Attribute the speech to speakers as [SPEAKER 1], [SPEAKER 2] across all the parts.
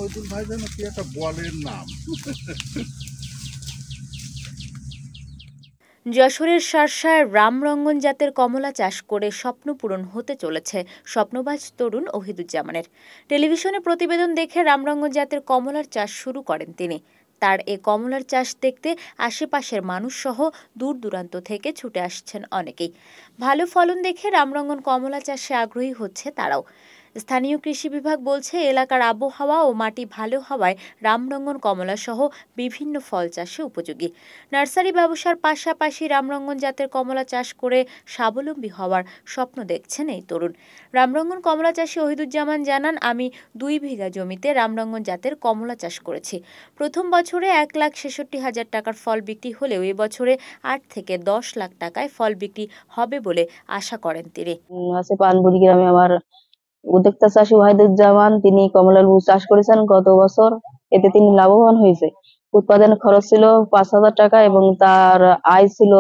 [SPEAKER 1] ওইদুল ভাই যেন কি একটা বলের নাম।
[SPEAKER 2] যশোরের শার্শায় রামরঙ্গন জাতের কমলা চাষ করে স্বপ্ন পূরণ হতে চলেছে স্বপ্নবাজ তরুণ ওহিদুজ্জামানের। টেলিভিশনে প্রতিবেদন দেখে রামরঙ্গন জাতের কমলার চাষ শুরু করেন তিনি। তার এ কমলার চাষ দেখতে আশেপাশের মানুষ সহ দূর দূরান্ত থেকে ছুটে আসছেন অনেকেই। ভালো ফলন দেখে রামরঙ্গন কমলা চাষে আগ্রহী হচ্ছে তারাও। স্থানীয় কৃষি বিভাগ বলছে এলাকার আবহাওয়া ও মাটি ভালো হওয়ায় রামরঙ্গন কমলা সহ বিভিন্ন ফল চাষে উপযোগী। নার্সারি ব্যবসার পাশাপাশি রামরঙ্গন জাতের কমলা চাষ করে স্বাবলম্বী হওয়ার স্বপ্ন দেখছেন এই তরুণ। রামরঙ্গন কমলা চাষী ওহিদুজ্জামান জানান, আমি 2 বিঘা জমিতে রামরঙ্গন জাতের কমলা চাষ করেছি। প্রথম বছরে 1,66,000 টাকার ফল বিক্রি হলেও এবছরে 8 থেকে 10 লাখ টাকায় ফল বিক্রি হবে বলে আশা করেন তিনি।
[SPEAKER 3] পানপুরি গ্রামে আমার উদ্যোক্তা চাষী ওয়াহিদুজ্জামান, তিনি কমলা লেবু চাষ করেছেন গত বছর। এতে তিনি লাভবান হয়েছে। উৎপাদন খরচ ছিল 5,000 টাকা এবং তার আয় ছিল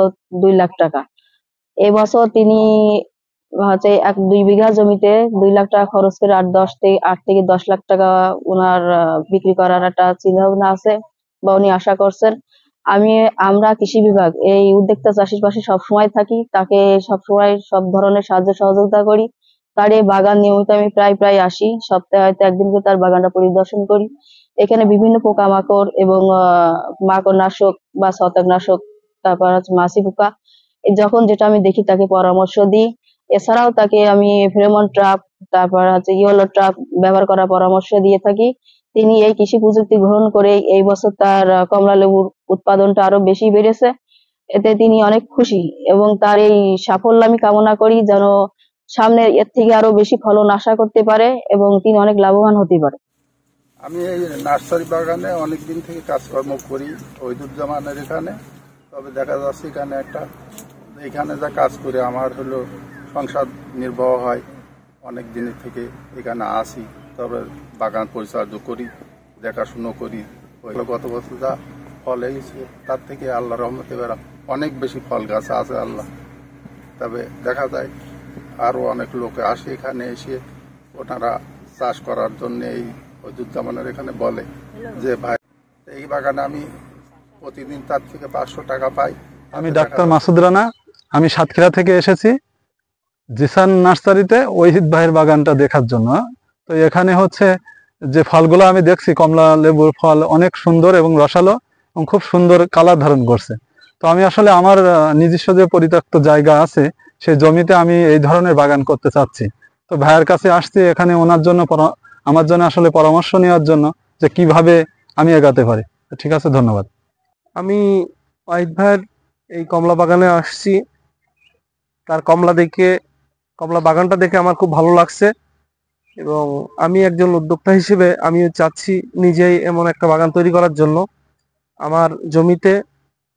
[SPEAKER 3] 2 লাখ টাকা। এবছর তিনি হচ্ছে 2 বিঘা জমিতে 2 লাখ টাকা খরচ করে 8 থেকে 10 লাখ টাকা ওনার বিক্রি করার একটা চিন্তা ভাবনা আছে বা উনি আশা করছেন। আমরা কৃষি বিভাগ এই উদ্যোক্তা চাষীর পাশে সবসময় থাকি, তাকে সবসময় সব ধরনের সাহায্য সহযোগিতা করি। তার এই বাগান নিয়মিত আমি প্রায় আসি, সপ্তাহে হয়তো একদিন করে তার বাগানটা পরিদর্শন করি। এখানে বিভিন্ন পোকামাকড় এবং মাকড় নাশক বা ছত্রাকনাশক, তারপর হচ্ছে মাছি পোকা, যখন যেটা আমি দেখি তাকে পরামর্শ দিই। এছাড়াও তাকে আমি ফেরোমন ট্র্যাপ, তারপর হচ্ছে ইয়েলো ট্র্যাপ ব্যবহার করার পরামর্শ দিয়ে থাকি। তিনি এই কৃষি প্রযুক্তি গ্রহণ করে এই বছর তার কমলা লেবুর উৎপাদনটা আরো বেশি বেড়েছে। এতে তিনি অনেক খুশি এবং তার এই সাফল্য আমি কামনা করি যেন সামনে এর থেকে আরো বেশি ফলন আশা করতে পারে এবং তিনি অনেক লাভবান হতে পারে।
[SPEAKER 1] আমি এই নার্সারি বাগানে অনেকদিন থেকে কাজকর্ম করি ওহিদুজ্জামানের এখানে। তবে দেখা যাচ্ছে এখানে যা কাজ করে আমার হলো সংসার নির্বাহ হয়। অনেক দিনের থেকে এখানে আসি, তবে বাগান পরিচর্যা করি, দেখাশুনো করি। গত বছর যা ফল হয়েছে তার থেকে আল্লাহ রহমতে অনেক বেশি ফল গাছ আছে আল্লাহ। তবে দেখা যায় আরো অনেক লোক আসে এখানে, এসে ওনারা চাষ করার জন্য এই ওহিদুজ্জামানের এখানে বলে যে ভাই এই বাগানে আমি প্রতিদিন তার থেকে 500 টাকা পাই।
[SPEAKER 4] আমি ডাক্তার মাসুদ রানা, আমি সাতক্ষীরা থেকে এসেছি জিসান নার্সারিতে ওহিদ ভাইয়ের বাগানটা দেখার জন্য। তো এখানে হচ্ছে যে ফলগুলো আমি দেখছি, কমলা লেবুর ফল অনেক সুন্দর এবং রসালো এবং খুব সুন্দর কালার ধারণ করছে। তো আমি আসলে আমার নিজস্ব যে পরিত্যক্ত জায়গা আছে সেই জমিতে আমি এই ধরনের বাগান করতে চাচ্ছি। তো ভাইয়ের কাছে আসছি এখানে ওনার জন্য আমার জন্য আসলে পরামর্শ নেওয়ার জন্য যে কিভাবে আমি এগাতে পারি। ঠিক আছে, ধন্যবাদ।
[SPEAKER 5] আমি ওয়াহিদ ভাইয়ের এই কমলা বাগানে আসছি। তার কমলা বাগানটা দেখে আমার খুব ভালো লাগছে এবং আমি একজন উদ্যোক্তা হিসেবে আমিও চাচ্ছি নিজেই এমন একটা বাগান তৈরি করার জন্য। আমার জমিতে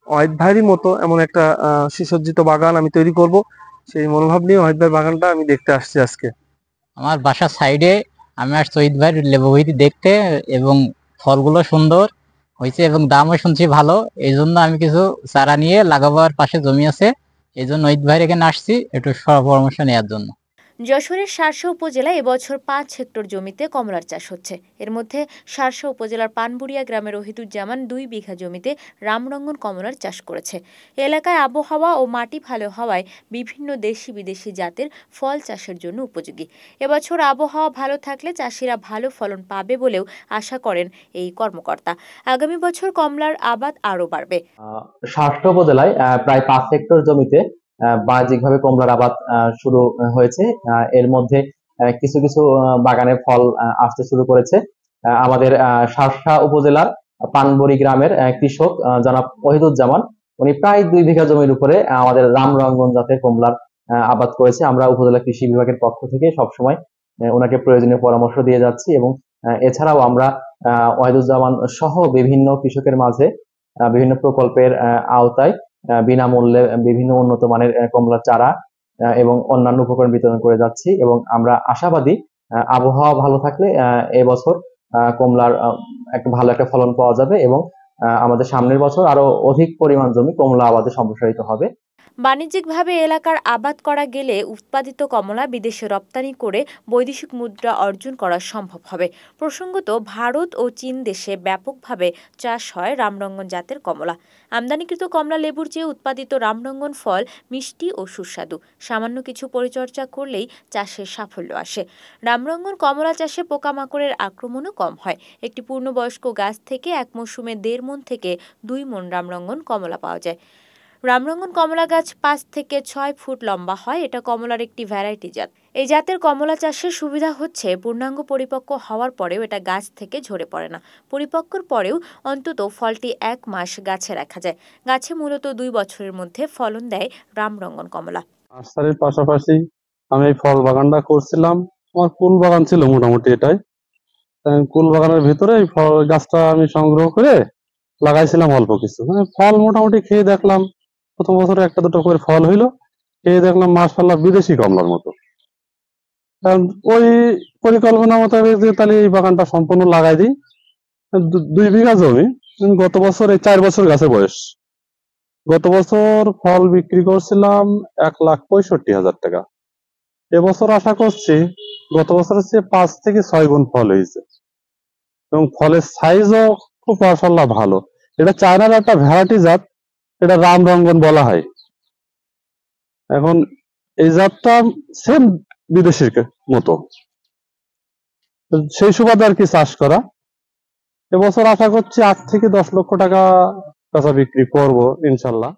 [SPEAKER 5] ওয়াহিদ ভাইয়েরই মতো এমন একটা সুসজ্জিত বাগান আমি তৈরি করব, সেই মনোভাব নিয়ে ওয়াহিদ ভাইয়ের বাগানটা আমি দেখতে আসছি আজকে।
[SPEAKER 6] আমার বাসার সাইডে আমি আসছি ওহিদ ভাইয়ের লেবু দেখতে, এবং ফলগুলো সুন্দর হয়েছে এবং দামও শুনছি ভালো। এই জন্য আমি কিছু চারা নিয়ে লাগাবার পাশে জমি আছে, এই জন্য ওহিদ ভাইয়ের এখানে আসছি একটু পরামর্শ নেওয়ার জন্য।
[SPEAKER 2] যশোরের শার্শা উপজেলায় এবছর 5 হেক্টর জমিতে কমলার চাষ হচ্ছে। এর মধ্যে শার্শা উপজেলার পানবুড়িয়া গ্রামের ওহিদুজ্জামান 2 বিঘা জমিতে রামরঙ্গন কমলার চাষ করেছে। এলাকায় আবহাওয়া ও মাটি ভালো হওয়ায় বিভিন্ন দেশি বিদেশি জাতের ফল চাষের জন্য উপযোগী। এবছর আবহাওয়া ভালো থাকলে চাষিরা ভালো ফলন পাবে বলেও আশা করেন এই কর্মকর্তা। আগামী বছর কমলার আবাদ আরও বাড়বে।
[SPEAKER 7] শার্শা উপজেলায় প্রায় 5 হেক্টর জমিতে বাণিজ্যিকভাবে কমলার আবাদ শুরু হয়েছে। এর মধ্যে কিছু কিছু বাগানে ফল আসতে শুরু করেছে। আমাদের শার্শা উপজেলার পানবুড়ি গ্রামের কৃষক জনাব ওহিদুজ্জামান, উনি প্রায় 2 বিঘা জমির উপরে আমাদের রামরঙ্গন জাতের কমলার আবাদ করেছে। আমরা উপজেলা কৃষি বিভাগের পক্ষ থেকে সবসময় ওনাকে প্রয়োজনীয় পরামর্শ দিয়ে যাচ্ছি এবং এছাড়াও আমরা ওহিদুজ্জামান সহ বিভিন্ন কৃষকের মাঝে বিভিন্ন প্রকল্পের আওতায় বিনামূল্যে বিভিন্ন উন্নত মানের কমলার চারা এবং অন্যান্য উপকরণ বিতরণ করে যাচ্ছি এবং আমরা আশাবাদী আবহাওয়া ভালো থাকলে এবছর কমলার ভালো একটা ফলন পাওয়া যাবে এবং আমাদের সামনের বছর আরো অধিক পরিমাণ জমি কমলা আবাদে সম্প্রসারিত হবে।
[SPEAKER 2] বাণিজ্যিকভাবে এলাকার আবাদ করা গেলে উৎপাদিত কমলা বিদেশে রপ্তানি করে বৈদেশিক মুদ্রা অর্জন করা সম্ভব হবে। প্রসঙ্গত, ভারত ও চীন দেশে ব্যাপকভাবে চাষ হয় রামরঙ্গন জাতের কমলা। আমদানিকৃত কমলা লেবুর চেয়ে উৎপাদিত রামরঙ্গন ফল মিষ্টি ও সুস্বাদু। সামান্য কিছু পরিচর্যা করলেই চাষে সাফল্য আসে। রামরঙ্গন কমলা চাষে পোকামাকড়ের আক্রমণও কম হয়। একটি পূর্ণবয়স্ক গাছ থেকে এক মৌসুমে 1.5 মণ থেকে 2 মণ রামরঙ্গন কমলা পাওয়া যায়। রামরঙ্গন কমলা গাছ 5 থেকে 6 ফুট লম্বা হয়। এটা কমলার একটি ভ্যারাইটি জাত। এই জাতের কমলা চাষের সুবিধা হচ্ছে পূর্ণাঙ্গ পরিপক্ক হওয়ার পরেও এটা গাছ থেকে ঝরে পড়ে না। পরিপক্কর পরেও অন্তত ফলটি 1 মাস গাছে রাখা যায়। গাছে মূলত 2 বছরের মধ্যে ফলন দেয় রামরঙ্গন কমলা।
[SPEAKER 8] নার্সারির পাশাপাশি আমি এই ফল বাগানটা করছিলাম। আমার কুল বাগান ছিল মোটামুটি এটাই। কুল বাগানের ভিতরে এই ফল গাছটা আমি সংগ্রহ করে লাগাইছিলাম অল্প কিছু। ফল মোটামুটি খেয়ে দেখলাম প্রথম বছরে 1-2টো করে ফল হইলো। খেয়ে দেখলাম মাশাআল্লাহ বিদেশি কমলার মতো। কারণ ওই পরিকল্পনা মোতাবেক যে তাহলে এই বাগানটা সম্পূর্ণ লাগাই দিই। 2 বিঘা জমি, গত বছর এই 4 বছর গাছে বয়স। গত বছর ফল বিক্রি করছিলাম 1,65,000 টাকা। এবছর আশা করছি গত বছরের চেয়ে 5 থেকে 6 গুণ ফল হয়েছে এবং ফলের সাইজও খুব মাশাআল্লাহ ভালো। এটা চায়নার একটা ভ্যারাইটি জাত, এটা রামরঙ্গন বলা হয়। এখন এই জাতটা সেম বিদেশির মতো, সেই সুবাদে আর কি চাষ করা। এবছর আশা করছি 8 থেকে 10 লক্ষ টাকা কাঁচা বিক্রি করব ইনশাল্লাহ।